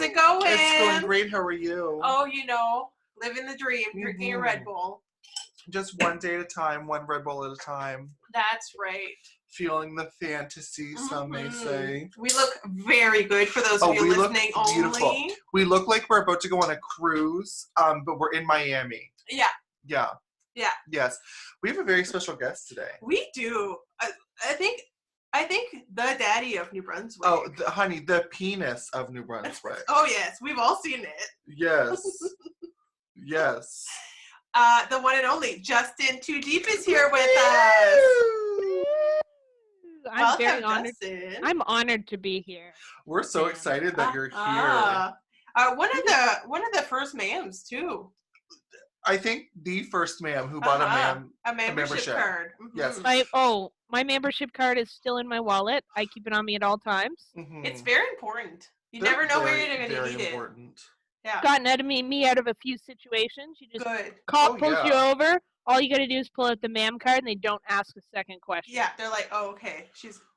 How's it going? It's going great. How are you? Oh, living the dream, drinking a Red Bull. Just one day at a time, one Red Bull at a time. That's right. Feeling the fantasy, some may say. We look very good for those of you listening only. We look like we're about to go on a cruise, but we're in Miami. Yeah. Yeah. Yeah. Yes. We have a very special guest today. We do. I think the daddy of New Brunswick. Oh, honey, the penis of New Brunswick. Oh, yes. We've all seen it. Yes. Yes. The one and only Justin TooDeep is here with us. I'm very honored. Justin. I'm honored to be here. We're so excited that you're here. One of the first ma'ams too. I think the first ma'am who bought a membership card. Mm-hmm. Yes. My membership card is still in my wallet. I keep it on me at all times. Mm-hmm. It's very important. You never know where you're going to need important. it. Yeah. Gotten out of me out of a few situations. You just pulls you over. All you got to do is pull out the ma'am card, and they don't ask a second question. Yeah, they're like, "Oh, okay,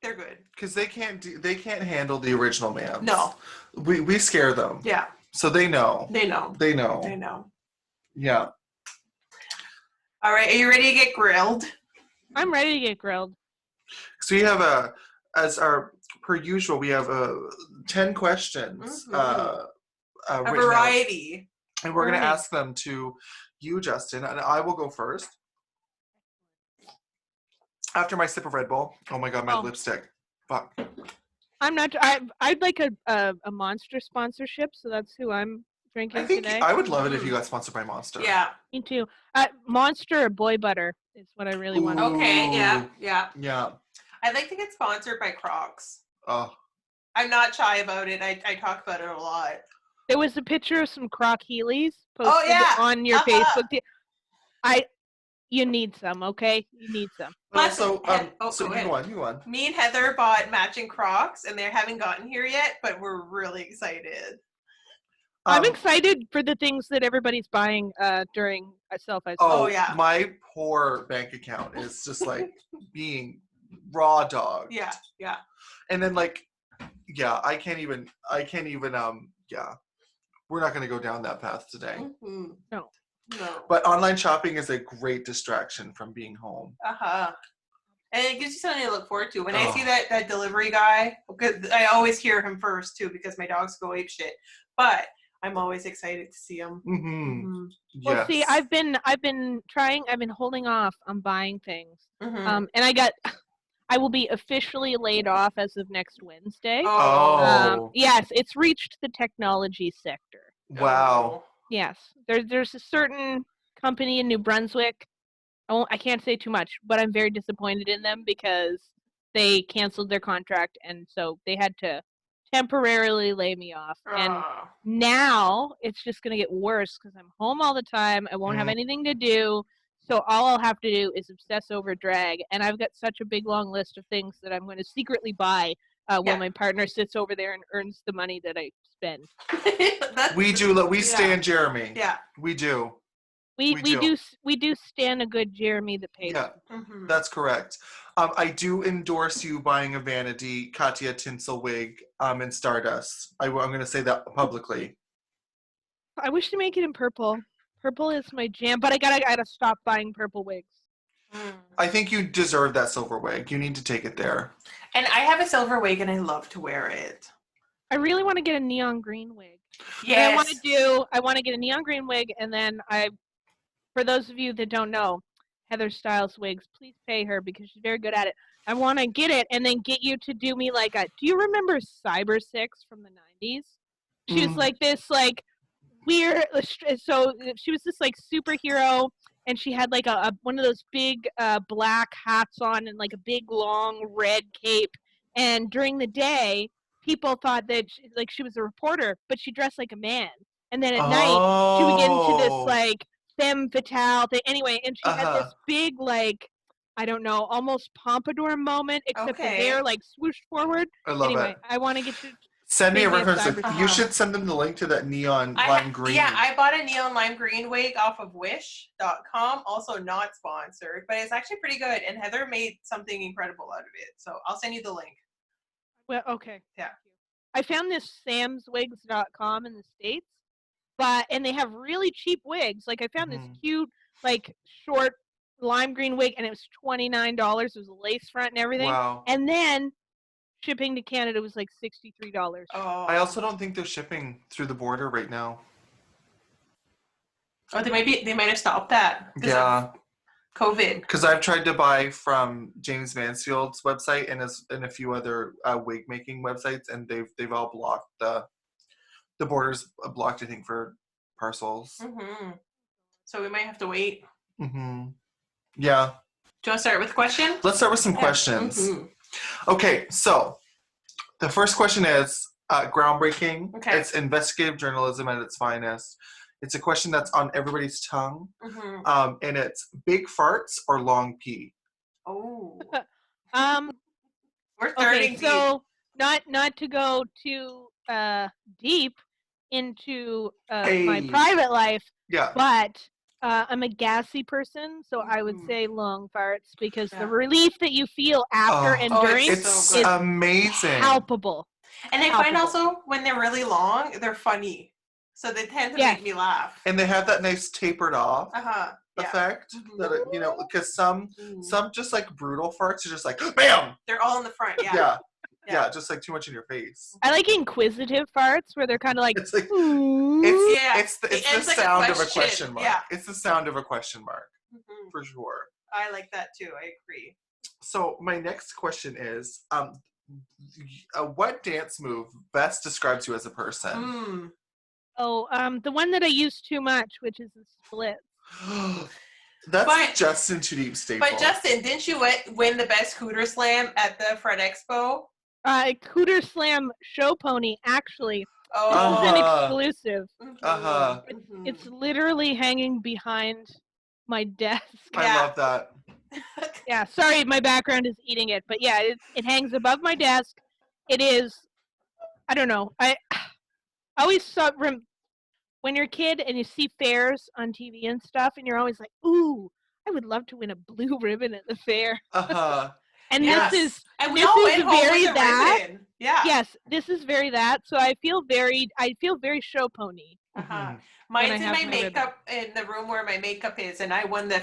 they're good." Because they can't handle the original ma'ams. No, we scare them. Yeah. So they know. They know. They know. They know. Yeah. All right, are you ready to get grilled? I'm ready to get grilled. So we have per usual, we have 10 questions. A variety. Out, and we're going to ask them to you, Justin, and I will go first. After my sip of Red Bull. Oh my God, my lipstick. Fuck. I'm not. I'd like a Monster sponsorship, so that's who I'm drinking today. I would love it if you got sponsored by Monster. Yeah. Me too. Monster or Boy Butter is what I really want. Okay, yeah. Yeah. I'd like to get sponsored by Crocs. Oh. I'm not shy about it. I talk about it a lot. There was a picture of some Croc Heelys posted on your Facebook. You need some, okay? You need some. So you won. Me and Heather bought matching Crocs, and they haven't gotten here yet, but we're really excited. I'm excited for the things that everybody's buying during self-isolation. Oh, yeah. My poor bank account is just like being raw dog. Yeah. And then I can't even we're not going to go down that path today. Mm-hmm. No. But online shopping is a great distraction from being home. And it gives you something to look forward to. When I see that delivery guy, because I always hear him first too, because my dogs go ape shit. But I'm always excited to see him. Mm-hmm. Yes. Well, see, I've been holding off on buying things. Mm-hmm. And I will be officially laid off as of next Wednesday. Yes, it's reached the technology sector. Wow. Yes, there's a certain company in New Brunswick. I can't say too much, but I'm very disappointed in them because they canceled their contract, and so they had to temporarily lay me off. And now it's just going to get worse because I'm home all the time. I won't have anything to do. So all I'll have to do is obsess over drag. And I've got such a big, long list of things that I'm going to secretly buy while my partner sits over there and earns the money that I spend. We stand Jeremy. Yeah. We do. We do stand a good Jeremy the Pace. Yeah, that's correct. I do endorse you buying a vanity Katya tinsel wig in Stardust. I'm going to say that publicly. I wish to make it in purple. Purple is my jam, but I gotta stop buying purple wigs. I think you deserve that silver wig. You need to take it there. And I have a silver wig, and I love to wear it. I really want to get a neon green wig. Yes. I want to get a neon green wig, and then for those of you that don't know, Heather Styles wigs, please pay her because she's very good at it. I want to get it and then get you to do me do you remember Cyber 6 from the 90s? She was like this weird, so she was this superhero, and she had one of those big black hats on and a big long red cape, and during the day people thought that she was a reporter, but she dressed like a man, and then at night she would get into this femme fatale thing anyway, and she had this big I don't know, almost pompadour moment, except the hair swooshed forward. I love it. I want to get you. Send me a reference. You should send them the link to that neon lime green. Yeah, I bought a neon lime green wig off of wish.com. Also not sponsored, but it's actually pretty good. And Heather made something incredible out of it. So I'll send you the link. Well, okay. Yeah. I found this samswigs.com in the States, and they have really cheap wigs. Like I found this cute, like short lime green wig, and it was $29. It was a lace front and everything. Wow. And then shipping to Canada was like $63. Oh. I also don't think they're shipping through the border right now. Oh, they might have stopped that. Yeah. COVID. Because I've tried to buy from James Mansfield's website and a few other wig making websites, and they've all blocked the borders blocked, I think, for parcels. Mm-hmm. So we might have to wait. Mm-hmm. Yeah. Do you want to start with a question? Let's start with some questions. Mm-hmm. Okay, so the first question is groundbreaking. Okay. It's investigative journalism at its finest. It's a question that's on everybody's tongue. Mm-hmm. And it's big farts or long pee? Oh. We're starting so not to go too deep into my private life, Yeah. but I'm a gassy person, so I would say long farts because the relief that you feel after and during it's is amazing. Palpable. And I find also when they're really long, they're funny. So they tend to make me laugh. And they have that nice tapered off Yeah. effect that because some just like brutal farts are just like bam. They're all in the front. Yeah. Yeah, just like too much in your face. I like inquisitive farts where they're kind of like it's like ooh. it's the sound of a question mark. Yeah. It's the sound of a question mark for sure. I like that too. I agree. So my next question is, what dance move best describes you as a person? The one that I use too much, which is the split. That's Justin TooDeep staple. But Justin, didn't you win the best Cooter Slam at the Fred Expo? Cooter Slam show pony, actually. Oh. This is an exclusive. It's literally hanging behind my desk. I love that. Yeah, sorry, my background is eating it, but yeah, it hangs above my desk. It is, I don't know. I always saw when you're a kid and you see fairs on TV and stuff, and you're always like, "Ooh, I would love to win a blue ribbon at the fair." And this is very that. Ribbon. Yeah. Yes, this is very that. So I feel very show pony. Mine's in my makeup in the room where my makeup is, and I won the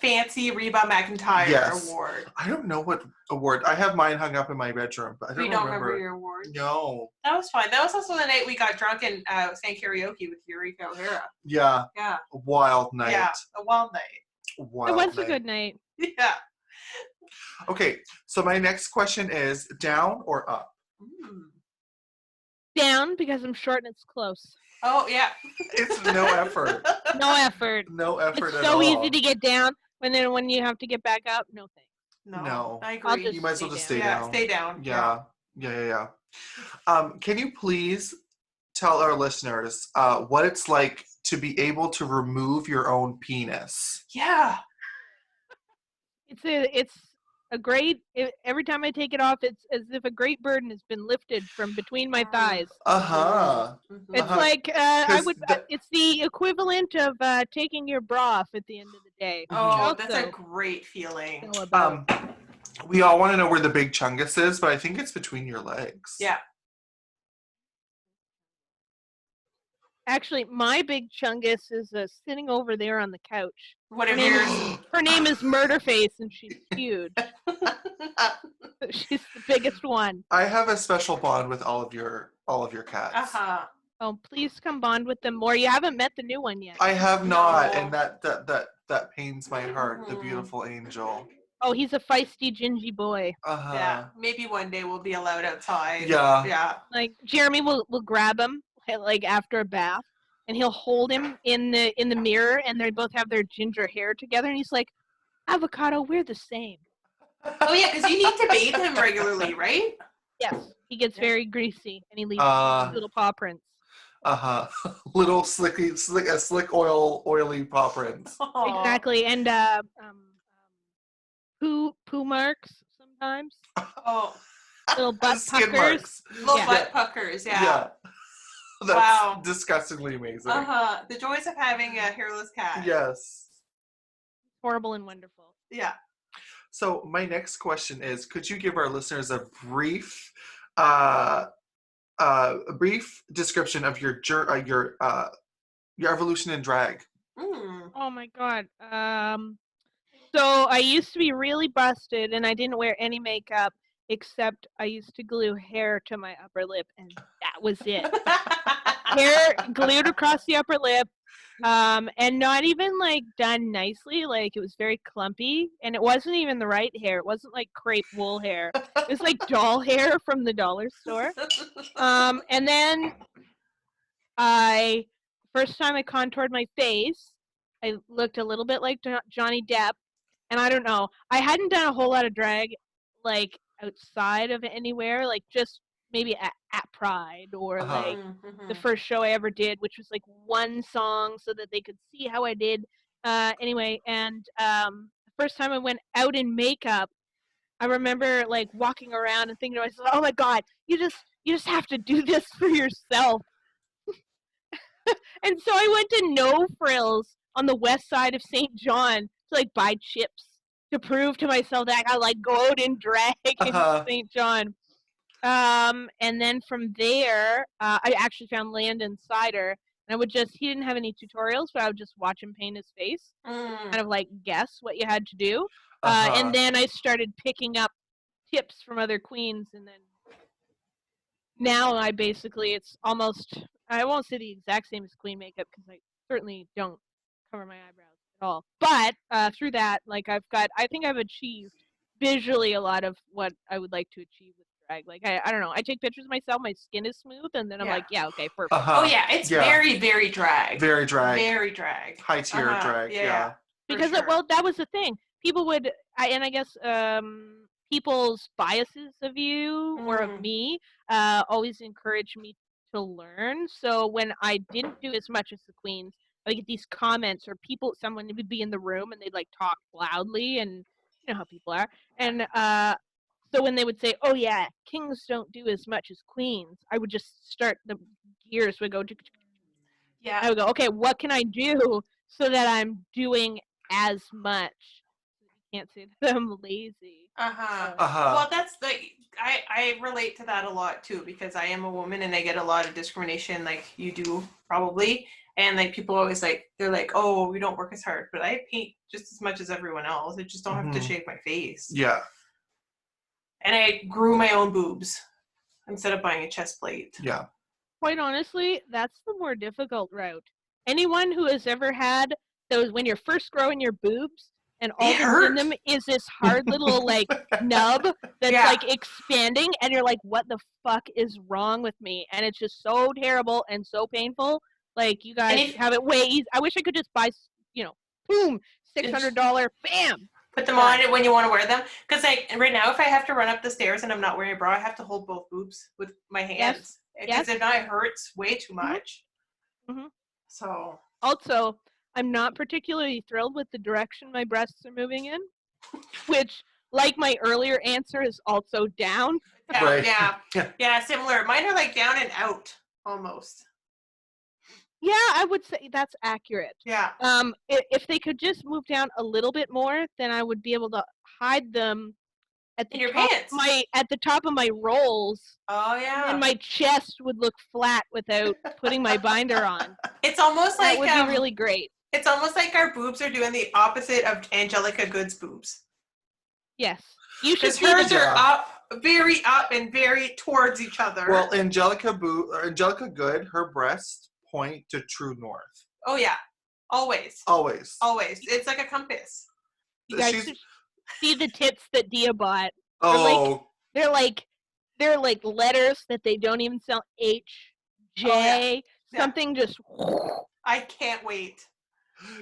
fancy Reba McEntire award. I don't know what award. I have mine hung up in my bedroom, but I don't remember your award. No. That was fun. That was also the night we got drunk and sang karaoke with Eureka O'Hara. Yeah. Yeah. A wild night. Yeah, a wild night. It was a good night. Yeah. Okay, so my next question is down or up? Down, because I'm short and it's close. Oh, yeah. It's no effort. No effort. No effort at all. It's so easy to get down, when you have to get back up, no thanks. No. I agree. You might as well just stay down. Stay down. Yeah. Can you please tell our listeners what it's like to be able to remove your own penis? Yeah. It's a great, every time I take it off, it's as if a great burden has been lifted from between my thighs. It's like it's the equivalent of taking your bra off at the end of the day. Oh, that's a great feeling. We all want to know where the big chungus is, but I think it's between your legs. Yeah. Actually, my big chungus is sitting over there on the couch. Her name is Murderface, and she's huge. She's the biggest one. I have a special bond with all of your cats. Oh, please come bond with them more. You haven't met the new one yet. I have not, and that pains my heart. The beautiful angel. Oh, he's a feisty, gingy boy. Yeah, maybe one day we'll be allowed outside. Yeah. Like Jeremy will grab him like after a bath, and he'll hold him in the mirror, and they both have their ginger hair together, and he's like, "Avocado, we're the same." Oh yeah, because you need to bathe him regularly, right? Yes, he gets very greasy, and he leaves little paw prints. Little slick oily paw prints. Exactly, and poo marks sometimes. Oh, little butt skin puckers. Marks. Little butt puckers. Yeah. That's disgustingly amazing. The joys of having a hairless cat. Yes. Horrible and wonderful. Yeah. So my next question is, could you give our listeners a brief a brief description of your evolution in drag. Oh my god. So I used to be really busted, and I didn't wear any makeup except I used to glue hair to my upper lip, and that was it. Hair glued across the upper lip, and not even like done nicely. Like it was very clumpy, and it wasn't even the right hair. It wasn't like crepe wool hair. It was like doll hair from the dollar store. And then first time I contoured my face, I looked a little bit like Johnny Depp. And I don't know, I hadn't done a whole lot of drag, like, outside of anywhere, like, just maybe at Pride or, like, the first show I ever did, which was, like, one song so that they could see how I did. Anyway, and the first time I went out in makeup, I remember, like, walking around and thinking to myself, oh, my God, you just have to do this for yourself. And so I went to No Frills on the west side of St. John to like buy chips to prove to myself that I got like go out and drag in St. John. And then from there, I actually found Landon Cider, and he didn't have any tutorials, but I would just watch him paint his face, kind of like guess what you had to do. And then I started picking up tips from other queens, and then now it's almost, I won't say the exact same as queen makeup because I certainly don't cover my eyebrows at all. But through that, like I think I've achieved visually a lot of what I would like to achieve with drag. Like I don't know, I take pictures of myself, my skin is smooth, and then I'm like, yeah, okay, perfect. Oh yeah, it's very, very drag. Very drag. Very drag. High tier drag. Yeah. Because that was the thing. People would, I guess, people's biases of you or of me always encourage me to learn. So when I didn't do as much as the queens, I would get these comments or someone would be in the room and they'd like talk loudly, and you know how people are. And so when they would say, oh yeah, kings don't do as much as queens, I would just start, the gears would go, yeah. I would go, okay, what can I do so that I'm doing as much? You can't say that I'm lazy. Well, that's like, I relate to that a lot too, because I am a woman and I get a lot of discrimination like you do probably. And like people always like, they're like, oh, we don't work as hard, but I paint just as much as everyone else. I just don't have to shave my face. Yeah. And I grew my own boobs instead of buying a chest plate. Yeah. Quite honestly, that's the more difficult route. Anyone who has ever had those, when you're first growing your boobs and all that's in them is this hard little like nub that's like expanding, and you're like, what the fuck is wrong with me? And it's just so terrible and so painful. Like, you guys have it way easy. I wish I could just buy, boom, $600, bam. Put them on it when you want to wear them. Because like right now, if I have to run up the stairs and I'm not wearing a bra, I have to hold both boobs with my hands. Because if not, it hurts way too much. So. Also, I'm not particularly thrilled with the direction my breasts are moving in, which, like my earlier answer, is also down. Yeah, similar. Mine are like down and out almost. Yeah, I would say that's accurate. Yeah. If they could just move down a little bit more, then I would be able to hide them at the top of my rolls. Oh yeah. And my chest would look flat without putting my binder on. It's almost like that would be really great. It's almost like our boobs are doing the opposite of Angelica Good's boobs. Yes. You should see hers are up, very up and very towards each other. Well, Angelica Good, her breasts point to true north. Oh yeah. Always. Always. Always. It's like a compass. You guys should see the tits that Dia bought. Oh. They're like letters that they don't even spell. H, J, something just. I can't wait.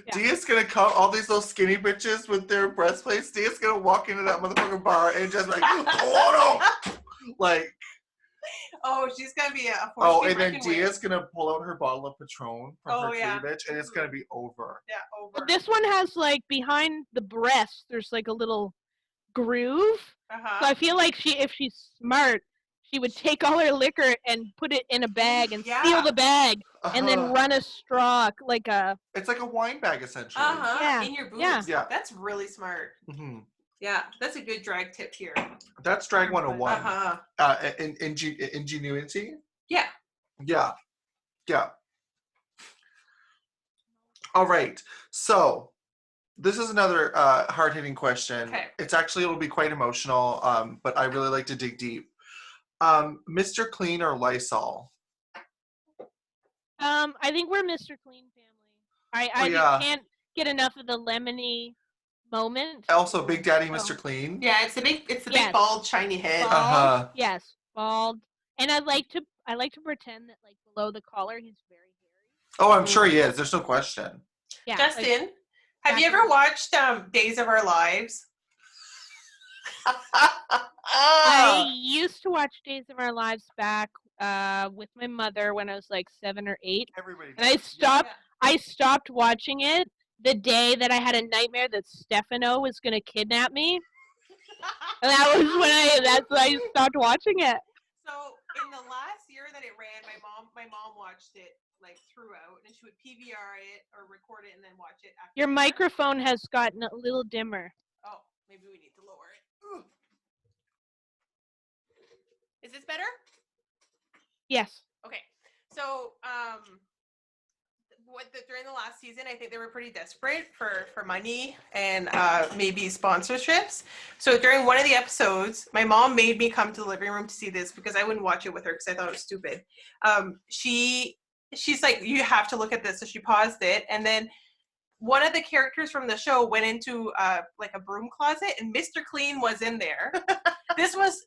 Yeah. Dia's gonna come, all these little skinny bitches with their breastplates. Dia's gonna walk into that motherfucking bar and just like, oh no! Like. Oh, she's gonna be a. Oh, and then Dia's gonna pull out her bottle of Patron from her cleavage, and it's gonna be over. Yeah, over. But this one has like behind the breast, there's like a little groove. So I feel like if she's smart, she would take all her liquor and put it in a bag and seal the bag and then run a straw like a. It's like a wine bag essentially. Yeah. In your boobs. Yeah. That's really smart. Yeah, that's a good drag tip here. That's drag 101. Ingenuity. Yeah. Yeah. Yeah. All right. So this is another hard-hitting question. Okay. It'll be quite emotional, but I really like to dig deep. Mr. Clean or Lysol? I think we're Mr. Clean family. I yeah. can't get enough of the lemony moment. Also, Big Daddy So- Mr. Clean. Yeah, it's the big Yes. bald shiny head. Bald, Uh-huh. yes, bald. And I like to pretend that like below the collar he's very hairy. Oh, I'm sure he is. There's no question. Yeah. Justin, have you back ever in- watched Days of Our Lives? I used to watch Days of Our Lives back with my mother when I was like 7 or 8. Everybody. And I stopped watching it the day that I had a nightmare that Stefano was going to kidnap me. And that's when I stopped watching it. So in the last year that it ran, my mom watched it like throughout, and she would PVR it or record it and then watch it after. Your microphone has gotten a little dimmer. Oh, maybe we need to lower it. Ooh. Is this better? Yes. Okay. So during the last season, I think they were pretty desperate for money and maybe sponsorships. So during one of the episodes, my mom made me come to the living room to see this because I wouldn't watch it with her because I thought it was stupid. She's like, you have to look at this. So she paused it, and then one of the characters from the show went into like a broom closet, and Mr. Clean was in there. This was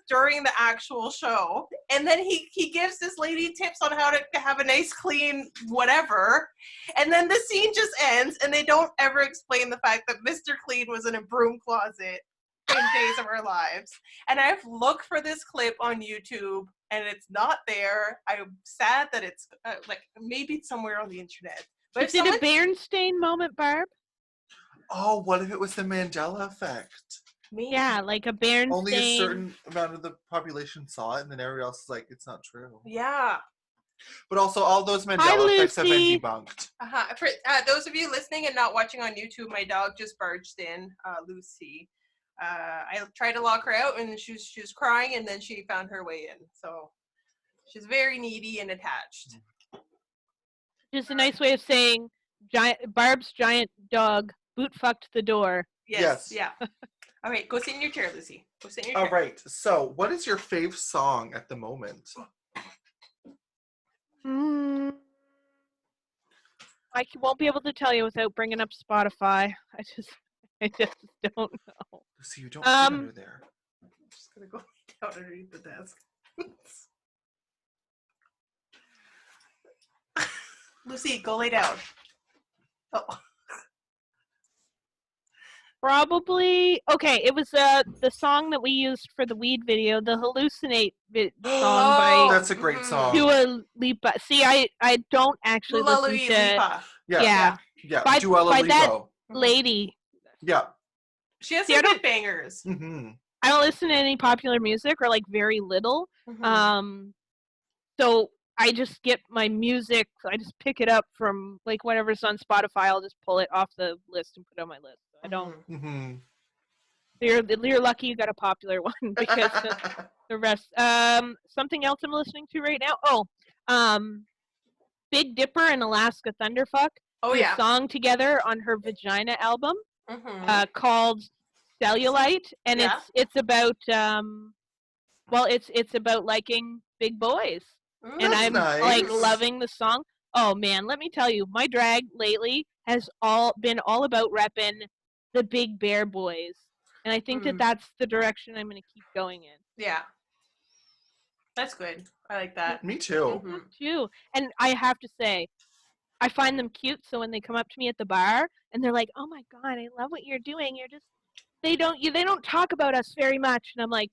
during the actual show, and then he gives this lady tips on how to have a nice clean whatever, and then the scene just ends, and they don't ever explain the fact that Mr. Clean was in a broom closet in Days of Our Lives. And I've looked for this clip on YouTube, and it's not there. I'm sad that it's like maybe it's somewhere on the internet. But Is it a Berenstain moment, Barb? Oh, what if it was the Mandela effect? Yeah, like a Berenstain. Only a certain amount of the population saw it, and then everybody else is like, it's not true. Yeah. But also, all those Mandela effects have been debunked. For those of you listening and not watching on YouTube, my dog just barged in, Lucy. I tried to lock her out, and she was crying, and then she found her way in. So she's very needy and attached. Just a nice way of saying Barb's giant dog boot fucked the door. Yes. Yeah. All right, go sit in your chair, Lucy. Go sit in your chair. All right. So, what is your fave song at the moment? I won't be able to tell you without bringing up Spotify. I just don't know. Lucy, you don't sit under there. I'm just gonna go down underneath the desk. Lucy, go lay down. Oh. Probably it was the song that we used for the weed video, the Hallucinate song by That's a great song. Dua Lipa. See, I don't actually Dua listen to Lipa. Yeah. By Dua Lipa. that lady. Yeah. She has some good bangers. Mm-hmm. I don't listen to any popular music or like very little. Mm-hmm. So I just get my music. I just pick it up from like whatever's on Spotify. I'll just pull it off the list and put it on my list. I don't. Mm-hmm. You're lucky you got a popular one because the rest. Something else I'm listening to right now. Big Dipper and Alaska Thunderfuck. Oh yeah. A song together on her Vagina album called Cellulite, and it's about it's about liking big boys, and I'm like loving the song. Oh man, let me tell you, my drag lately has been all about repping the big bear boys, and I think that's the direction I'm going to keep going in. Yeah, that's good. I like that. Me too. Me too. And I have to say, I find them cute. So when they come up to me at the bar and they're like, "Oh my god, I love what you're doing. You're just they don't talk about us very much," and I'm like,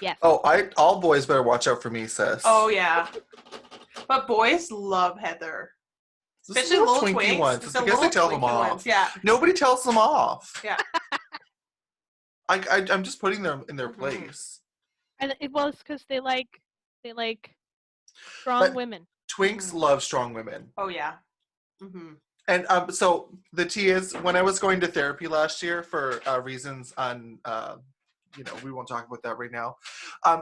yes. Oh, all boys better watch out for me, sis. Oh yeah, but boys love Heather. Especially little twinky ones. It's because they tell them off. Ones. Yeah. Nobody tells them off. Yeah. I'm just putting them in their place. And it's because they like strong women. Twinks love strong women. Oh yeah. Mm-hmm. And so the tea is, when I was going to therapy last year for reasons we won't talk about that right now.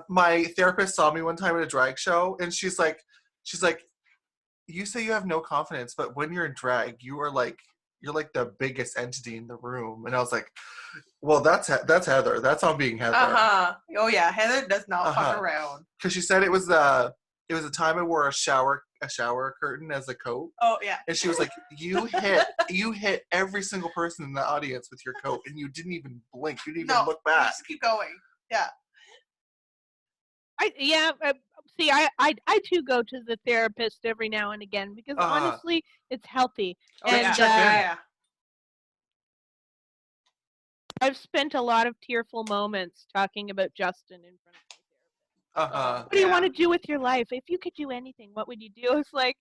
My therapist saw me one time at a drag show, and she's like, you say you have no confidence, but when you're in drag, you're like the biggest entity in the room. And I was like, well, that's Heather. That's on being Heather. Oh yeah, Heather does not fuck around. Because she said it was a time I wore a shower curtain as a coat. Oh yeah. And she was like, you hit every single person in the audience with your coat, and you didn't even blink. You didn't even look back. Just keep going. Yeah. See, I too go to the therapist every now and again because honestly, it's healthy. And I've spent a lot of tearful moments talking about Justin in front of my therapist. What do you want to do with your life? If you could do anything, what would you do? It's like,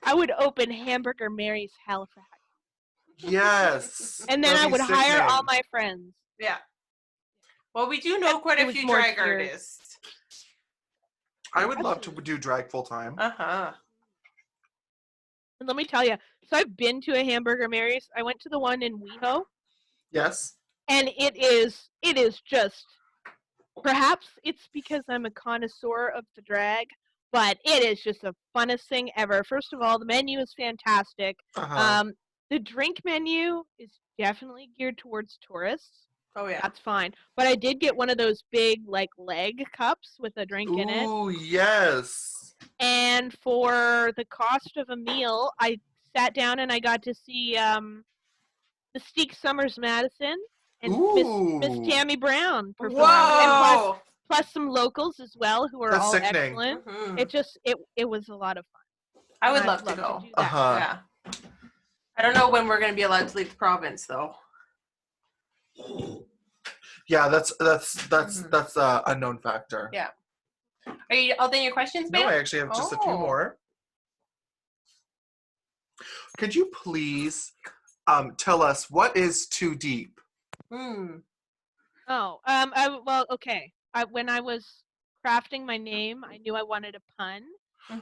I would open Hamburger Mary's Halifax. Yes. And then I would hire all my friends. Yeah. Well, we do know quite a few drag artists. I would love to do drag full time. And let me tell you, so I've been to a Hamburger Mary's. I went to the one in WeHo. Yes. And it is just, perhaps it's because I'm a connoisseur of the drag, but it is just the funnest thing ever. First of all, the menu is fantastic. The drink menu is definitely geared towards tourists. Oh yeah, that's fine. But I did get one of those big leg cups with a drink in it. Ooh, yes. And for the cost of a meal, I sat down and I got to see Mystique Summers Madison and Miss Tammy Brown perform. Whoa! And plus some locals as well who are all excellent. It was a lot of fun. I would love to go. Yeah. I don't know when we're going to be allowed to leave the province though. Yeah, that's a unknown factor. Yeah. Are you all done your questions, ma'am? No, I actually have just a few more. Could you please tell us what is TooDeep? Okay. When I was crafting my name, I knew I wanted a pun.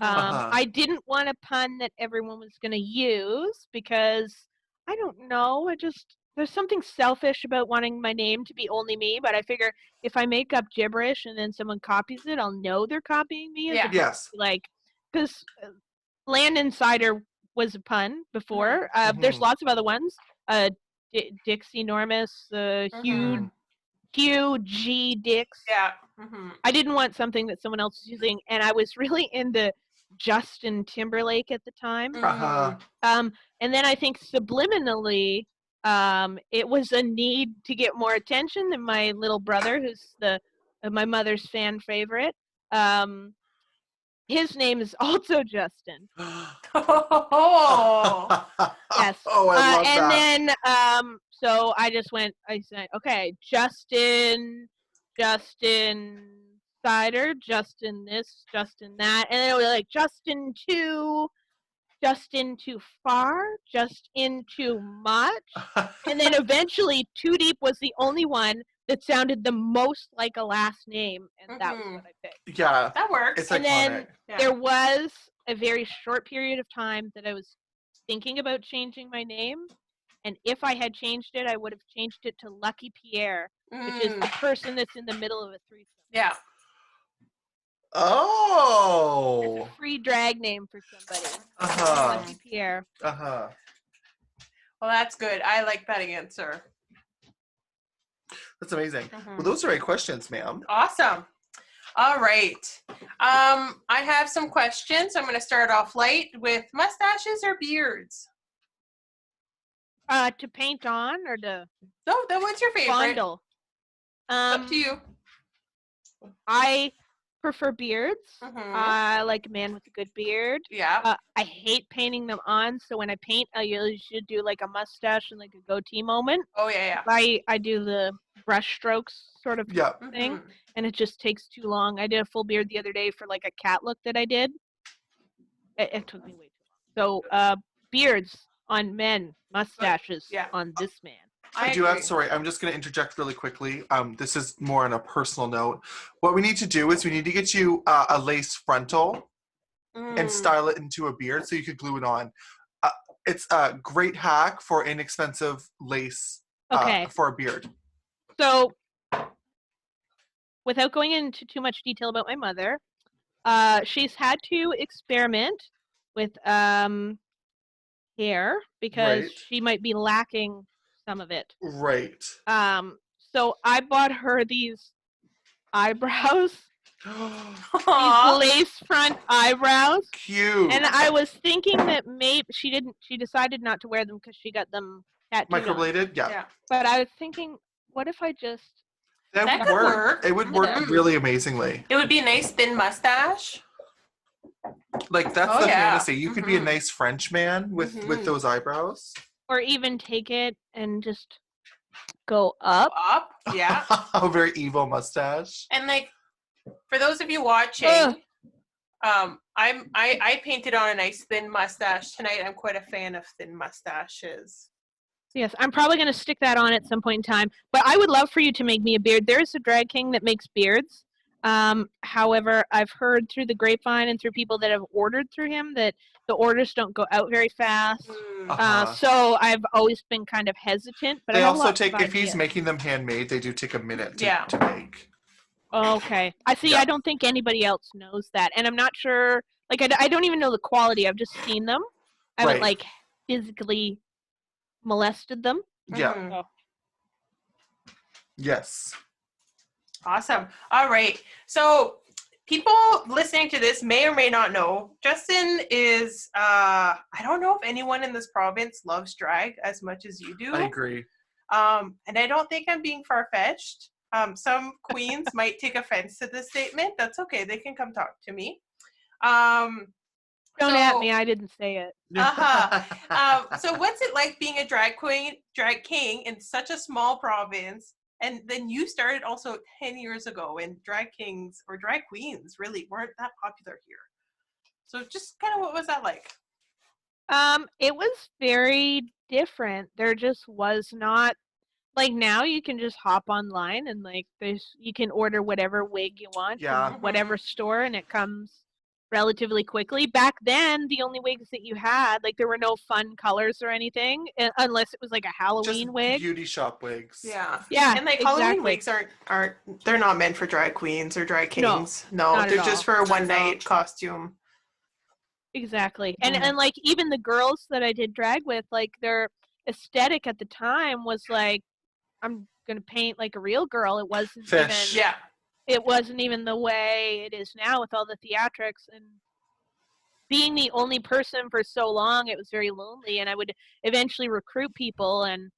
I didn't want a pun that everyone was going to use because I don't know. There's something selfish about wanting my name to be only me, but I figure if I make up gibberish and then someone copies it, I'll know they're copying me. Yes. Because Land Insider was a pun before. There's lots of other ones. Dixie Normus, Hugh G. Dix. Yeah. I didn't want something that someone else was using, and I was really into Justin Timberlake at the time. And then I think subliminally, it was a need to get more attention than my little brother, who's my mother's fan favorite. His name is also Justin. Oh. Yes. Oh, I love that. And then, so I said, okay, Justin Cider, Justin this, Justin that. And then it was like Justin too far, Justin too much. And then eventually TooDeep was the only one that sounded the most like a last name, and that was what I picked. Yeah. That works. It's and iconic. Then there was a very short period of time that I was thinking about changing my name, and if I had changed it, I would have changed it to Lucky Pierre, which is the person that's in the middle of a threesome. Yeah. Oh. It's a free drag name for somebody. Lucky Pierre. Well, that's good. I like that answer. That's amazing. Well, those are great questions, ma'am. Awesome. All right. I have some questions. I'm going to start off light with mustaches or beards? To paint on or to... No, what's your favorite? Fondle. Up to you. I prefer beards. I like a man with a good beard. Yeah. I hate painting them on, so when I paint, I usually should do like a mustache and like a goatee moment. Oh, yeah. I do the brush strokes sort of thing, and it just takes too long. I did a full beard the other day for like a cat look that I did. It took me way too long. So beards on men, mustaches on this man. Sorry, I'm just going to interject really quickly. This is more on a personal note. What we need to do is we need to get you a lace frontal and style it into a beard so you could glue it on. It's a great hack for inexpensive lace for a beard. So without going into too much detail about my mother, she's had to experiment with hair because Right. she might be lacking some of it. Right. So I bought her these eyebrows, these Aw. lace front eyebrows, Cute. and I was thinking that maybe she decided not to wear them because she got them tattooed on. Microbladed? Yeah. Yeah. But I was thinking, what if I just That That would could work. work. It would work Mhm. really amazingly. It would be a nice thin mustache. Like that's Oh, the yeah. fantasy. You could be a Mhm. nice French man with Mhm. those eyebrows. or even take it and just go up? Up. Yeah. A very evil mustache. And like, for those of you watching, Ugh. I painted on a nice thin mustache tonight. I'm quite a fan of thin mustaches. Yes, I'm probably going to stick that on at some point in time. But I would love for you to make me a beard. There is a drag king that makes beards. However, I've heard through the grapevine and through people that have ordered through him that the orders don't go out very fast. Uh-huh. So I've always been kind of hesitant. But They I have also lots take of if he's ideas. making them handmade, they do take a minute to, Yeah. to make. Okay. I see. Yeah. I don't think anybody else knows that. And I'm not sure. Like, I don't even know the quality. I've just seen them. I haven't, Right. like, physically molested them. Yeah. Mhm. So. Yes. Awesome. All right. So people listening to this may or may not know Justin is I don't know if anyone in this province loves drag as much as you do. I agree. And I don't think I'm being far-fetched. Some queens might take offense to this statement. That's okay. They can come talk to me. Don't at me. I didn't say it. So what's it like being a drag king in such a small province? And then you started also 10 years ago when drag kings or drag queens really weren't that popular here. So just kind of what was that like? It was very different. There just was not, like, now you can just hop online and, like, you can order whatever wig you want Yeah. from whatever store and it comes relatively quickly. Back then, the only wigs that you had, like, there were no fun colors or anything unless it was like a Halloween Just wig. beauty shop wigs. Yeah. Yeah, And like exactly. Halloween wigs aren't they're not meant for drag queens or drag No, kings. No, not at they're just all. for a Not one at all. night costume. Exactly. And Mm. and like even the girls that I did drag with, like their aesthetic at the time was like, I'm gonna paint like a real girl. It wasn't Fish. even Yeah. it wasn't even the way it is now with all the theatrics, and being the only person for so long, it was very lonely, and I would eventually recruit people, and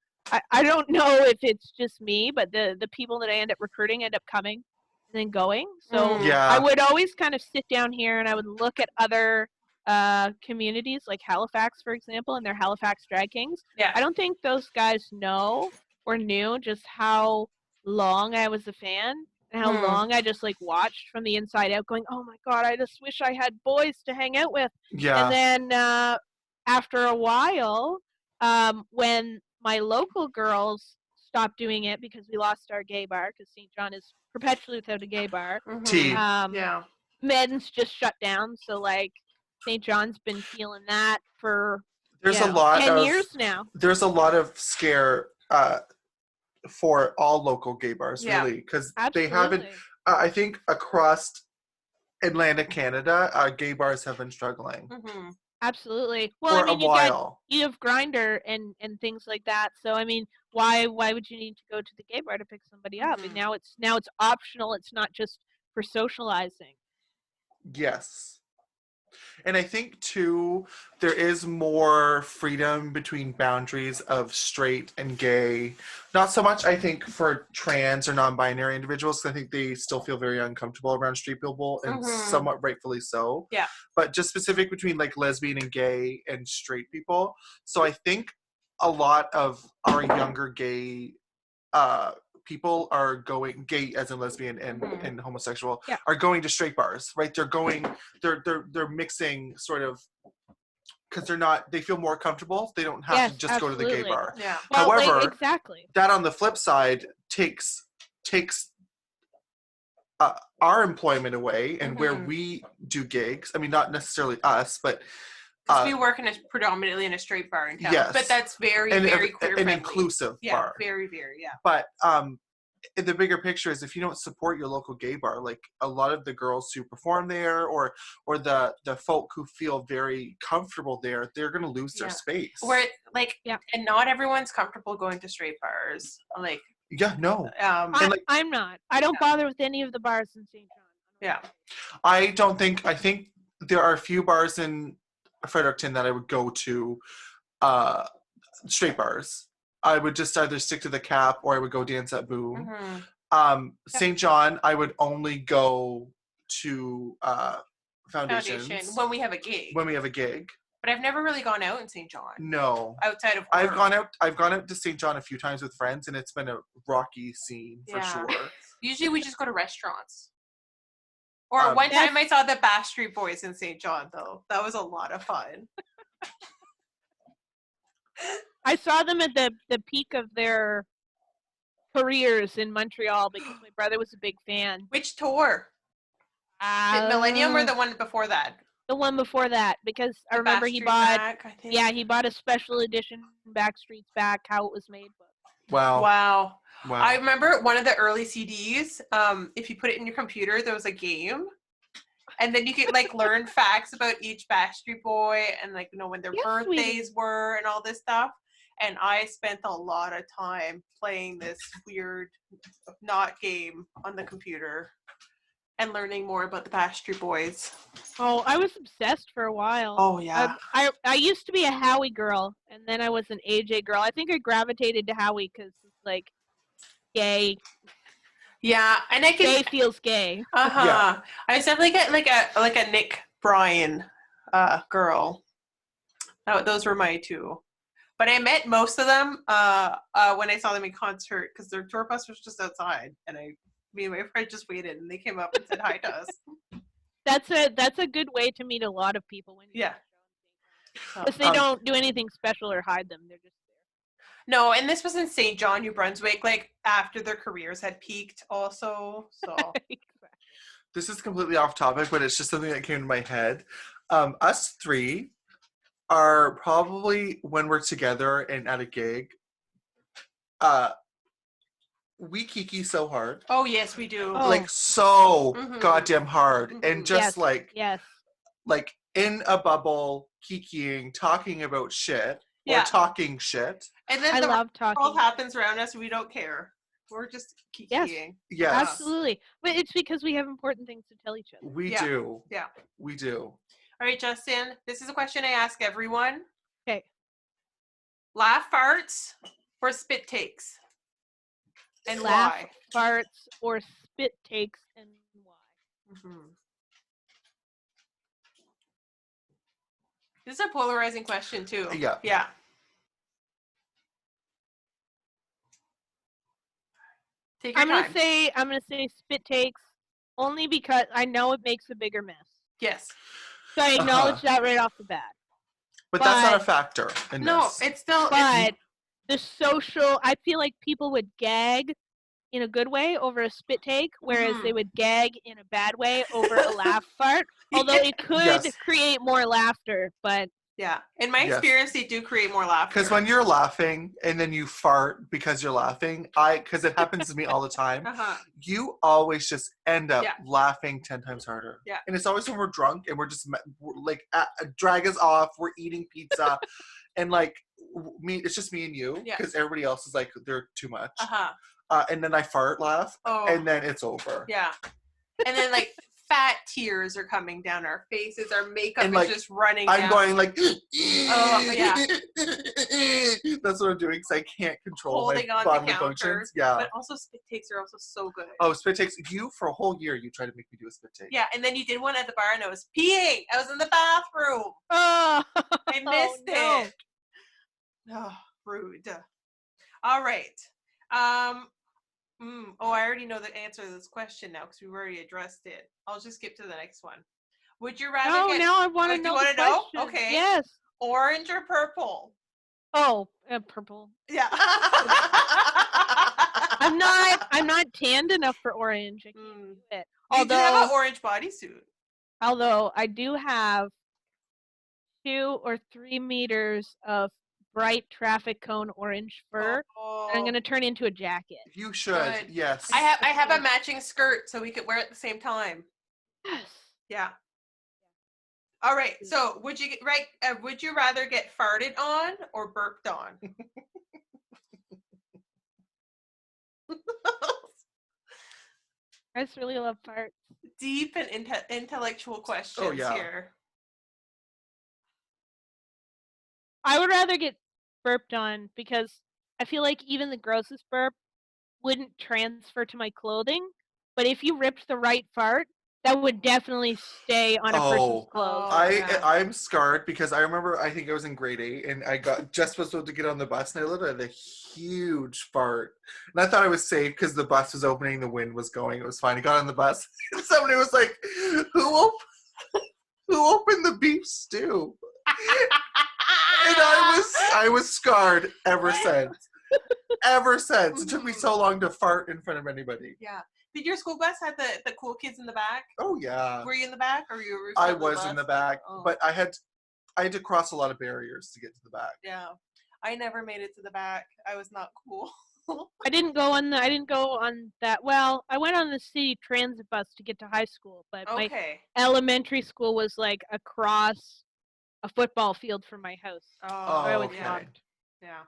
I don't know if it's just me, but the people that I end up recruiting end up coming and then going. So Mm. Yeah. I would always kind of sit down here and I would look at other communities like Halifax, for example, and their Halifax drag kings. Yeah. I don't think those guys know or knew just how long I was a fan and how long I just like watched from the inside out going, oh my God, I just wish I had boys to hang out with. Yeah. And then after a while, when my local girls stopped doing it because we lost our gay bar, because St. John is perpetually without a gay bar, Tea. Yeah. men's just shut down. So like St. John's been feeling that for There's a lot 10 of years now. There's a lot of scare for all local gay bars, Yeah. really, because they Absolutely. haven't. I think across Atlantic Canada, gay bars have been struggling Mm-hmm. Absolutely. Well, for I mean, a while. you have Grindr and things like that. So I mean, why would you need to go to the gay bar to pick somebody up? And now it's optional. It's not just for socializing. Yes. And I think, too, there is more freedom between boundaries of straight and gay. Not so much, I think, for trans or non-binary individuals, because I think they still feel very uncomfortable around straight people, and somewhat rightfully so. Yeah. But just specific between, like, lesbian and gay and straight people. So I think a lot of our younger gay people are going, gay as in lesbian and homosexual, are going to straight bars, right? They're mixing sort of, because they feel more comfortable. They don't have to just go to the gay bar. Yeah. Well, However, like, exactly. that on the flip side takes our employment away and where we do gigs. I mean, not necessarily us, but because we work predominantly in a straight bar in town. Yes. But that's very, very queer an friendly. inclusive Yeah, bar. very, very, yeah. But the bigger picture is if you don't support your local gay bar, like a lot of the girls who perform there or the folk who feel very comfortable there, they're going to lose their space. Where like, Yeah. and not everyone's comfortable going to straight bars. Like, yeah, no. I'm not. I don't bother with any of the bars in St. John. Yeah. I think there are a few bars in Fredericton that I would go to, straight bars. I would just either stick to the Cap or I would go dance at Boom. Mm-hmm. St. John, I would only go to Foundations When we have a gig. But I've never really gone out in St. John. No. Outside of work. I've gone out to St. John a few times with friends, and it's been a rocky scene for sure. Usually we just go to restaurants. Or one time I saw the Backstreet Boys in St. John, though. That was a lot of fun. I saw them at the peak of their careers in Montreal because my brother was a big fan. Which tour? The Millennium or the one before that? The one before that, because I remember he bought he bought a special edition Backstreet's Back, How It Was Made book. Wow. I remember one of the early CDs, if you put it in your computer, there was a game. And then you could like learn facts about each Backstreet Boy and like when their birthdays were and all this stuff. And I spent a lot of time playing this weird not game on the computer and learning more about the Backstreet Boys. Oh, I was obsessed for a while. Oh yeah. I used to be a Howie girl, and then I was an AJ girl. I think I gravitated to Howie because it's like gay. Yeah, and gay feels gay. Yeah. I definitely get like a Nick Bryan girl. Those were my two. But I met most of them when I saw them in concert because their tour bus was just outside, and me and my friend just waited, and they came up and said hi to us. That's a good way to meet a lot of people when because they don't do anything special or hide them. They're just there. No, and this was in St. John, New Brunswick, like after their careers had peaked also. So This is completely off topic, but it's just something that came to my head. Us three are probably, when we're together and at a gig, we kiki so hard. Oh yes, we do. Like so goddamn hard. And just like in a bubble, kikiing, talking about shit or talking shit. And then the world happens around us, we don't care. We're just kikiing. Yes. Absolutely. But it's because we have important things to tell each other. We do. Yeah. We do. All right, Justin, this is a question I ask everyone. Okay. Laugh farts or spit takes? And laugh why? Farts or spit takes and why? Mm-hmm. This is a polarizing question too. Yeah. Yeah. Take your time. I'm gonna say spit takes only because I know it makes a bigger mess. Yes. So I acknowledge that right off the bat. But that's not a factor in this. It's still. But the social, I feel like people would gag in a good way over a spit take, whereas they would gag in a bad way over a laugh fart. Although it could create more laughter, but yeah, in my experience, they do create more laughter. Because when you're laughing and then you fart because you're laughing, because it happens to me all the time, you always just end up laughing 10 times harder. Yeah. And it's always when we're drunk and we're just like, drag us off, we're eating pizza, and like, it's just me and you, because everybody else is like, they're too much. And then I fart laugh, and then it's over. Yeah. And then like, fat tears are coming down our faces. Our makeup is like, just running I'm down. going like, oh, yeah. That's what I'm doing because I can't control Holding my on bodily to functions. Yeah. But also spit takes are also so good. Oh, spit takes. You, for a whole year, you tried to make me do a spit take. Yeah, and then you did one at the bar and I was peeing. I was in the bathroom. Oh, I missed it. Oh, rude. All right. I already know the answer to this question now because we've already addressed it. I'll just skip to the next one. Would you rather now I want to know. You want to know? Okay. Yes. Orange or purple? Oh, purple. Yeah. I'm not tanned enough for orange. I can't do it. You do have an orange bodysuit. Although I do have 2 or 3 meters of bright traffic cone orange fur. Oh, And I'm gonna turn into a jacket. You should. Good. Yes. I have a matching skirt, so we could wear it at the same time. Yes. Yeah. All right. So, would you rather get farted on or burped on? I just really love farts. Deep and intellectual questions yeah. here. I would rather get burped on because I feel like even the grossest burp wouldn't transfer to my clothing. But if you ripped the right fart, that would definitely stay on a person's clothes. Yeah. I'm scarred because I remember I think I was in grade 8 and I just was supposed to get on the bus and I literally had a huge fart. And I thought I was safe because the bus was opening, the wind was going, it was fine. I got on the bus and somebody was like, who opened the beef stew? And I was scarred ever since. Ever since. It took me so long to fart in front of anybody. Yeah. Did your school bus have the cool kids in the back? Oh yeah. Were you in the back or you were? I was in the back, Oh. but I had to cross a lot of barriers to get to the back. Yeah. I never made it to the back. I was not cool. I didn't go on that. Well, I went on the city transit bus to get to high school, but my elementary school was like across a football field from my house. Oh, so I was okay. shocked. Yeah.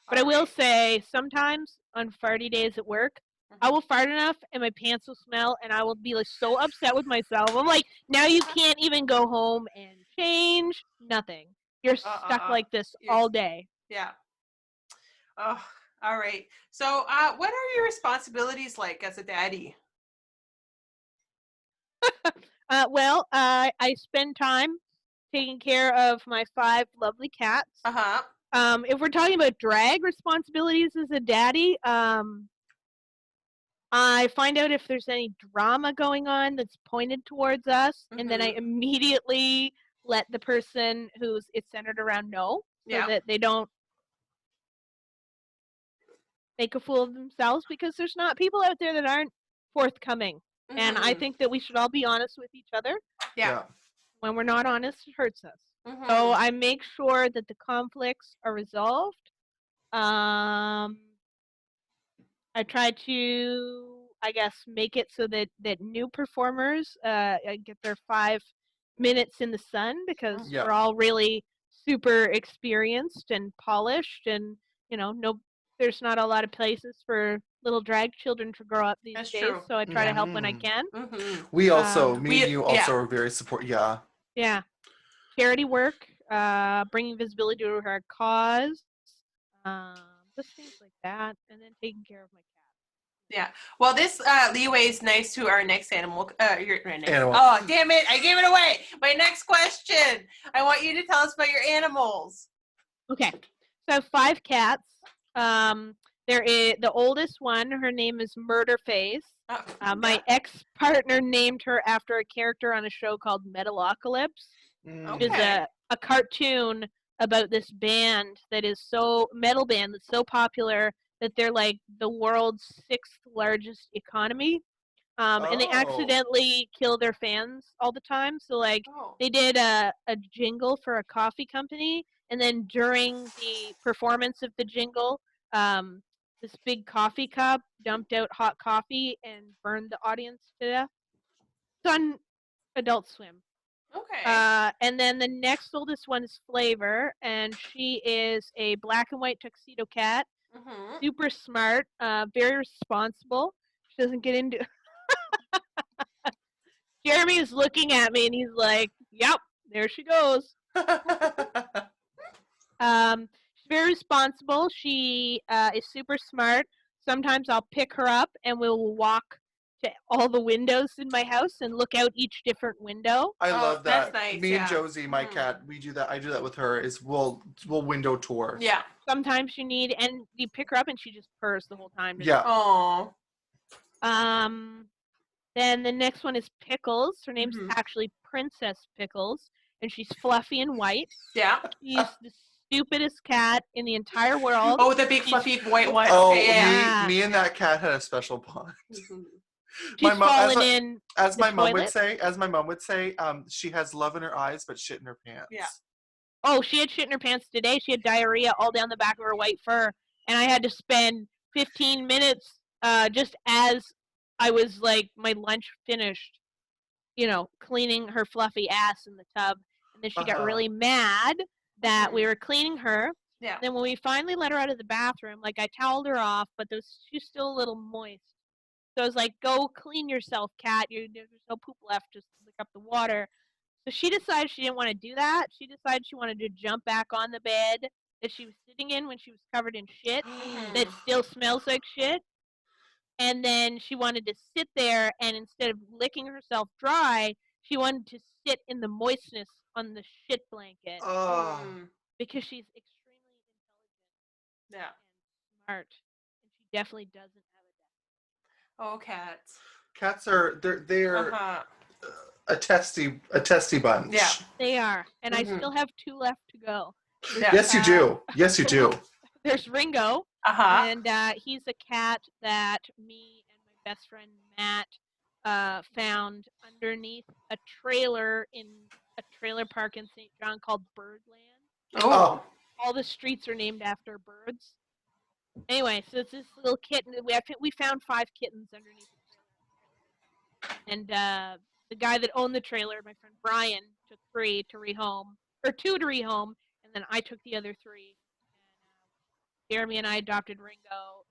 But I will say, sometimes on farty days at work, I will fart enough and my pants will smell and I will be like so upset with myself. I'm like, now you can't even go home and change. Nothing. You're stuck like this all day. Yeah. Oh, all right. So, what are your responsibilities like as a daddy? Well, I spend time taking care of my 5 lovely cats. If we're talking about drag responsibilities as a daddy, I find out if there's any drama going on that's pointed towards us, and then I immediately let the person who's it's centered around know, so that they don't make a fool of themselves, because there's not people out there that aren't forthcoming. And I think that we should all be honest with each other. Yeah. When we're not honest, it hurts us. So I make sure that the conflicts are resolved. I try to, I guess, make it so that new performers get their 5 minutes in the sun, because we're all really super experienced and polished, and there's not a lot of places for little drag children to grow up these days. True. So I try to help when I can. We also, me and you also are very supportive. Yeah. Yeah. Charity work, bringing visibility to our cause, just things like that, and then taking care of my cat. Yeah. Well, this leeway is nice to our next animal. Animal. Oh, damn it! I gave it away. My next question. I want you to tell us about your animals. Okay. So I have 5 cats. There is the oldest one. Her name is Murderface. My ex-partner named her after a character on a show called Metalocalypse, which is a cartoon about this band that is metal band that's so popular that they're like the world's 6th largest economy. And they accidentally kill their fans all the time. So like they did a jingle for a coffee company, and then during the performance of the jingle, this big coffee cup dumped out hot coffee and burned the audience to death. It's on Adult Swim. Okay. And then the next oldest one is Flavor, and she is a black and white tuxedo cat. Super smart, very responsible. She doesn't get into. Jeremy is looking at me and he's like, "Yep, there she goes." She's very responsible. She is super smart. Sometimes I'll pick her up and we'll walk to all the windows in my house and look out each different window. I love that. That's nice, Me and Josie, my cat, we do that. I do that with her. Is we'll window tour. Yeah. Sometimes and you pick her up and she just purrs the whole time. Yeah. Oh. Then the next one is Pickles. Her name's actually Princess Pickles, and she's fluffy and white. Yeah. She's the stupidest cat in the entire world. Oh, the big fluffy white one. Oh, okay, me and that cat had a special bond. She's fallen in. As my mom would say, she has love in her eyes but shit in her pants. Yeah. Oh, she had shit in her pants today. She had diarrhea all down the back of her white fur, and I had to spend 15 minutes just as I was like my lunch finished, cleaning her fluffy ass in the tub. And then she got really mad that we were cleaning her. Yeah. And then when we finally let her out of the bathroom, like I toweled her off, but she's still a little moist. So I was like, "Go clean yourself, cat. There's no poop left. Just lick up the water." So she decided she didn't want to do that. She decided she wanted to jump back on the bed that she was sitting in when she was covered in shit that still smells like shit. And then she wanted to sit there, and instead of licking herself dry, she wanted to sit in the moistness on the shit blanket because she's extremely intelligent Yeah. and smart, and she definitely doesn't have a Oh, cats. Cats are they're a testy bunch. Yeah. They are, and I still have 2 left to go. Yeah. Yes, you do. Yes, you do. There's Ringo, and he's a cat that me and my best friend Matt found underneath a trailer in a trailer park in St. John called Birdland. Oh. All the streets are named after birds. Anyway, so it's this little kitten. We found 5 kittens underneath the trailer. And the guy that owned the trailer, my friend Brian, took 3 to rehome, or 2 to rehome, and then I took the other 3. And Jeremy and I adopted Ringo,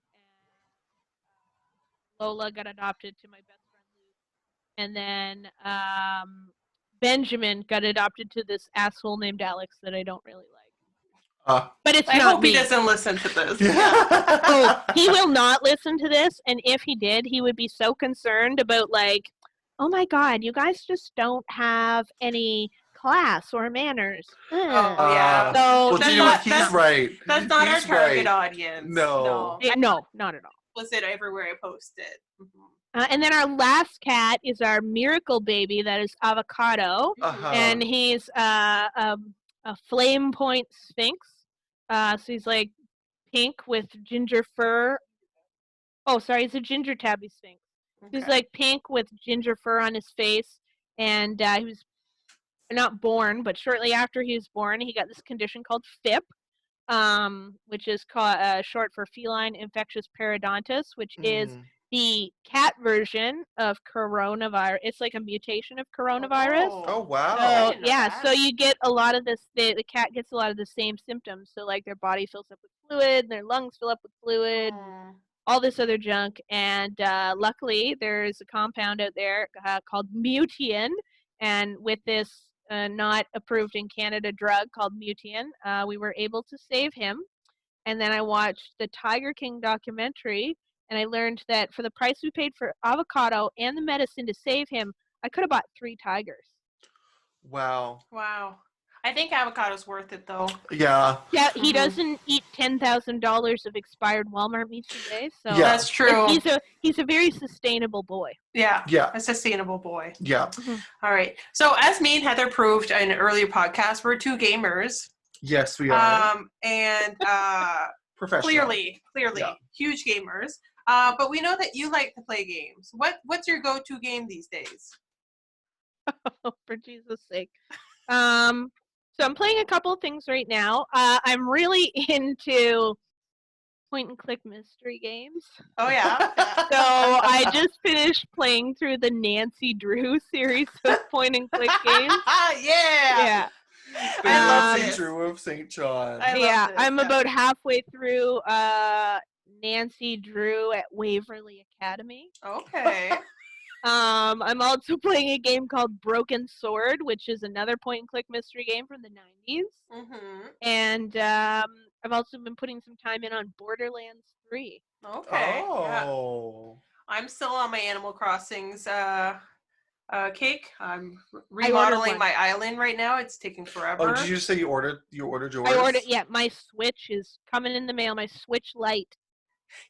and Lola got adopted to my best friend Luke, and then Benjamin got adopted to this asshole named Alex that I don't really like. But it's I not hope me. he doesn't listen to this. Oh, he will not listen to this, and if he did, he would be so concerned about like, oh my god, you guys just don't have any class or manners. Oh yeah. So well, you know what? He's right. That's not He's our target right. audience. No. No, not at all. Was it everywhere I posted? And then our last cat is our miracle baby that is Avocado, and he's a flame point sphinx. So he's like pink with ginger fur. Oh, sorry, he's a ginger tabby sphinx. Okay. He's like pink with ginger fur on his face, and he was not born, but shortly after he was born, he got this condition called FIP, which is short for feline infectious periodontitis, which is the cat version of coronavirus. It's like a mutation of coronavirus. Oh wow. So, yeah, so you get a lot of this, the cat gets a lot of the same symptoms. So like their body fills up with fluid, their lungs fill up with fluid, all this other junk. And luckily there's a compound out there called Mutian. And with this not approved in Canada drug called Mutian, we were able to save him. And then I watched the Tiger King documentary, and I learned that for the price we paid for Avocado and the medicine to save him, I could have bought 3 tigers. Wow. I think avocado's worth it though. Yeah. Yeah, he doesn't eat $10,000 of expired Walmart meats a day, so that's true. He's a very sustainable boy. Yeah, a sustainable boy. Yeah. All right. So as me and Heather proved in an earlier podcast, we're 2 gamers. Yes, we are. And professional. Clearly, huge gamers. But we know that you like to play games. What's your go-to game these days? Oh, for Jesus' sake. So I'm playing a couple of things right now. I'm really into point-and-click mystery games. Oh, yeah. So I just finished playing through the Nancy Drew series of point-and-click games. Yeah. I love Nancy Drew of St. John. I'm about halfway through Nancy Drew at Waverly Academy. Okay. I'm also playing a game called Broken Sword, which is another point-and-click mystery game from the 90s. And I've also been putting some time in on Borderlands 3. Okay. Oh. Yeah. I'm still on my Animal Crossing's cake. I'm remodeling my island right now. It's taking forever. Oh, did you just say you ordered yours? I ordered, yeah. My Switch is coming in the mail. My Switch Lite.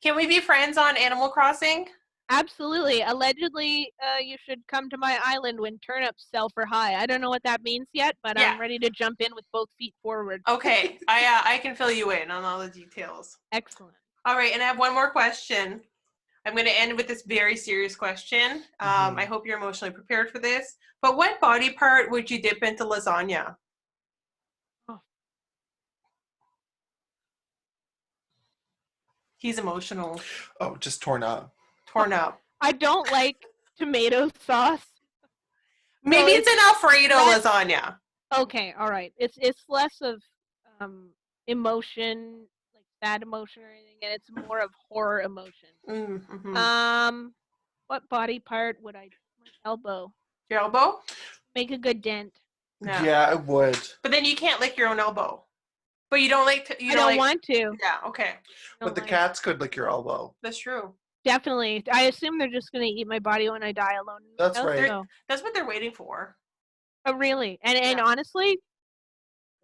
Can we be friends on Animal Crossing? Absolutely. Allegedly, you should come to my island when turnips sell for high. I don't know what that means yet, but I'm ready to jump in with both feet forward. Okay. I can fill you in on all the details. Excellent. All right, and I have one more question. I'm going to end with this very serious question. I hope you're emotionally prepared for this. But what body part would you dip into lasagna? Oh, He's emotional. Oh, just torn up. Torn up. I don't like tomato sauce. Maybe So it's an Alfredo less- lasagna. Okay, all right. It's less of emotion, like sad emotion or anything, and it's more of horror emotion. Mm-hmm. What body part would I? My elbow. Your elbow? Make a good dent. No. Yeah, it would. But then you can't lick your own elbow. But you don't like to. You I don't like, want to. Yeah. Okay. But the Don't like- cats could lick your elbow. That's true. Definitely. I assume they're just gonna eat my body when I die alone. in the That's house, right. so- That's what they're waiting for. Oh, really? And Yeah. honestly,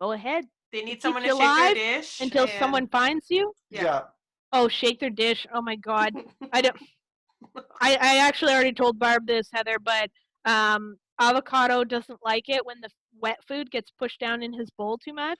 go ahead They need keep someone to you shake their alive dish until and- someone finds you. Yeah. Oh, shake their dish. Oh my God. I don't. I actually already told Barb this, Heather, but Avocado doesn't like it when the wet food gets pushed down in his bowl too much.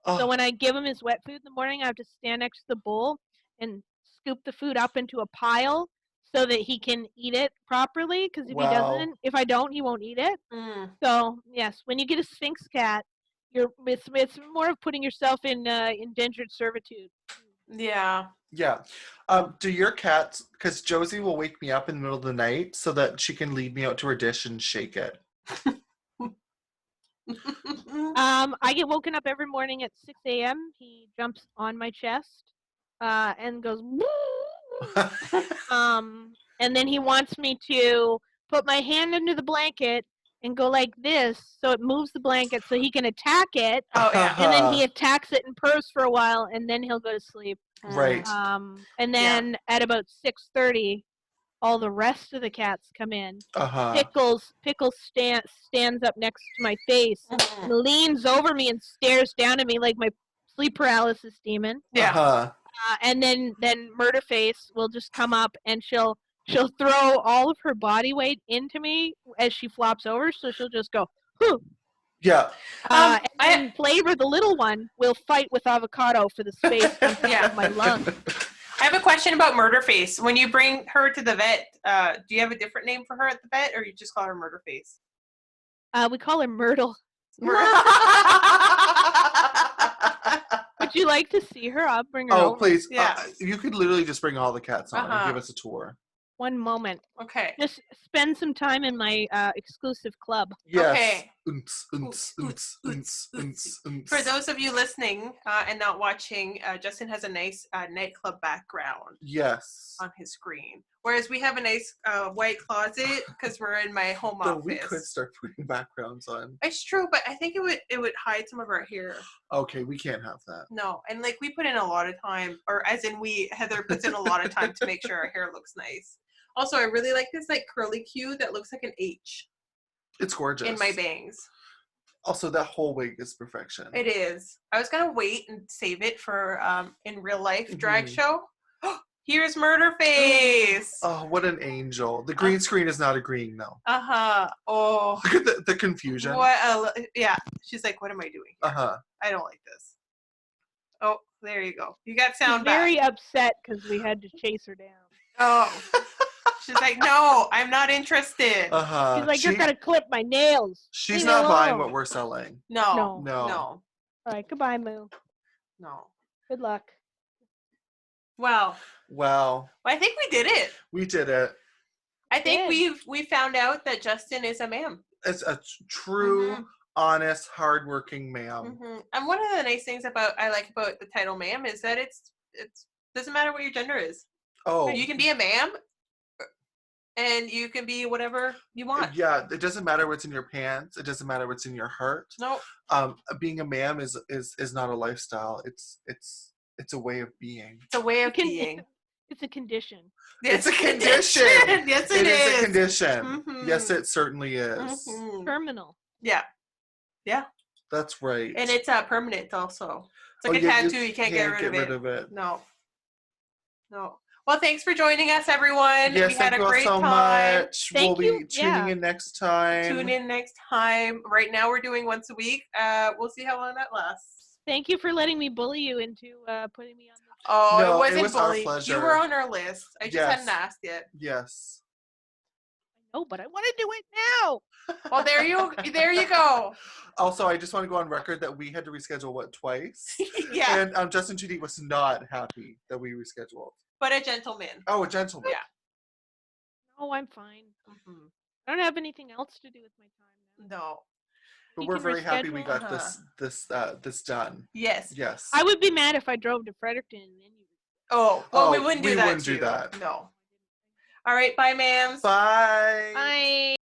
So Oh, when I give him his wet food in the morning, I have to stand next to the bowl and scoop the food up into a pile so that he can eat it properly. Because if he Wow. doesn't, if I don't, he won't eat it. Mm. So yes, when you get a Sphinx cat, it's more of putting yourself in indentured servitude. Yeah. yeah. Do your cats, because Josie will wake me up in the middle of the night so that she can lead me out to her dish and shake it. I get woken up every morning at 6 a.m. He jumps on my chest and goes, and then he wants me to put my hand under the blanket and go like this so it moves the blanket so he can attack it. Oh yeah. And then he attacks it and purrs for a while, and then he'll go to sleep. Right. And then at about 6:30, all the rest of the cats come in. Uh-huh. Pickles stands up next to my face Mhm. and leans over me and stares down at me like my sleep paralysis demon. Yeah. Uh-huh. And then Murderface will just come up and she'll throw all of her body weight into me as she flops over. So she'll just go, whew. Yeah. And then Flavor, the little one, will fight with Avocado for the space Yeah. of my lungs. I have a question about Murderface. When you bring her to the vet, do you have a different name for her at the vet, or you just call her Murderface? We call her Myrtle. Would you like to see her? I'll bring her Oh, over. please. Yeah. You could literally just bring all the cats on and Uh-huh. give us a tour. One moment. Okay. Just spend some time in my exclusive club. Yes. Okay. Unts, unts, unts, unts, unts, unts. For those of you listening and not watching, Justin has a nice nightclub background Yes. on his screen, whereas we have a nice white closet because we're in my home So office. we could start putting backgrounds on. It's true, but I think it would hide some of our hair. Okay, we can't have that. No, and like we put in a lot of time, or as in Heather puts in a lot of time to make sure our hair looks nice. Also, I really like this like curly Q that looks like an H It's gorgeous. in my bangs. Also, that whole wig is perfection. It is. I was gonna wait and save it for in real life drag Mhm. show. Here's Murderface. Oh, what an angel. The green screen is not agreeing, though. Uh-huh. Oh. Look at the confusion. What? Yeah. She's like, what am I doing? Uh-huh. I don't like this. Oh, there you go. You got She's sound very back. upset because we had to chase her down. Oh. She's like, no, I'm not interested. Uh-huh. She's like, you're gonna clip my nails. She's Leave me not buying alone. what we're selling. No. No. No. All right, goodbye, Moo. No. Good luck. Well, Well, I think we did it. we did it. I think Did. we found out that Justin is a ma'am. It's a true, honest, hardworking ma'am. Mm-hmm. And one of the nice things I like about the title ma'am is that it's doesn't matter what your gender is. Oh, You can be a ma'am, and you can be whatever you want. yeah. It doesn't matter what's in your pants. It doesn't matter what's in your heart. No. Being a ma'am is not a lifestyle. It's a way of being. It's a way of You can- being. It's a condition. It's a condition. Yes, It is is. a condition. Mhm. Yes, it certainly is. Mhm. Terminal. Yeah. That's right. And it's permanent also. It's like Oh, a yeah, tattoo. You can't get rid of it. it. No. Well, thanks for joining us, everyone. Yes, we had thank a you all great so time. much. Thank We'll you. be tuning Yeah. in next time. Tune in next time. Right now, we're doing once a week. We'll see how long that lasts. Thank you for letting me bully you into putting me on the. Oh, No, it it wasn't was our bullying. pleasure. You were on our list. I just Yes. hadn't asked yet. Yes. Oh, but I want to do it now. Well, there you go. Also, I just want to go on record that we had to reschedule twice, Yeah, and Justin TooDeep was not happy that we rescheduled. but a gentleman. Oh, a gentleman. Yeah. Oh, I'm fine. Mhm. I don't have anything else to do with my time now. No. But You we're can very happy we reschedule? got this done. Yes. Yes. I would be mad if I drove to Fredericton and then you. Oh, well, we Oh, wouldn't we do that wouldn't to do you. that. No. All right, bye, ma'ams. Bye. Bye.